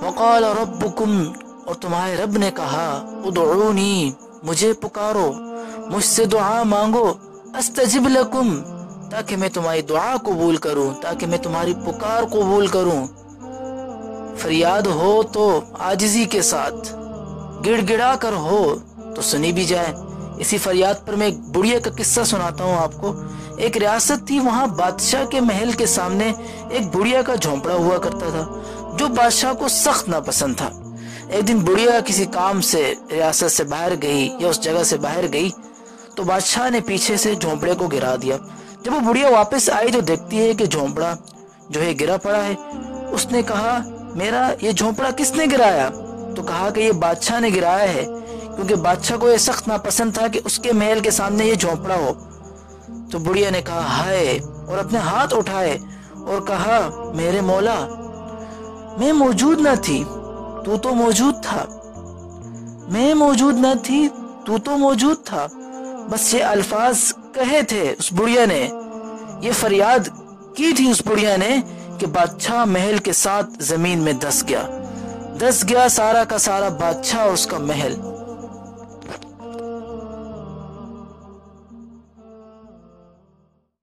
वक़ाल रब्बुकुम, और तुम्हारे रब ने कहा, उदऊनी, मुझे पुकारो, मुझसे दुआ मांगो, अस्तजिब लकुम, ताकि मैं तुम्हारी दुआ कबूल करूं, ताकि मैं तुम्हारी पुकार कबूल करूं। फरियाद हो तो आजिज़ी के साथ, गिड़गिड़ा कर हो तो सुनी भी जाए। इसी फरियाद पर मैं एक बुढ़िया का किस्सा सुनाता हूँ आपको। एक रियासत थी, वहाँ बादशाह के महल के सामने एक बुढ़िया का झोंपड़ा हुआ करता था, जो बादशाह को सख्त नापसंद था। एक दिन बुढ़िया किसी काम से रियासत से बाहर गई या उस जगह से बाहर गई, तो बादशाह ने पीछे से झोंपड़े को गिरा दिया। जब वो बुढ़िया वापस आई तो देखती है कि झोंपड़ा जो है गिरा पड़ा है। उसने कहा, मेरा ये झोंपड़ा किसने गिराया? तो कहा कि ये बादशाह ने गिराया है, क्योंकि बादशाह को ये सख्त नापसंद था कि उसके महल के सामने ये झोंपड़ा हो। तो बुढ़िया ने कहा हाय, और अपने हाथ उठाए और कहा, मेरे मौला, मैं मौजूद न थी, तू तो मौजूद था। मैं मौजूद न थी, तू तो मौजूद था। बस ये अल्फाज कहे थे उस बुढ़िया ने, ये फरियाद की थी उस बुढ़िया ने कि बादशाह महल के साथ जमीन में धस गया सारा का सारा बादशाह और उसका महल।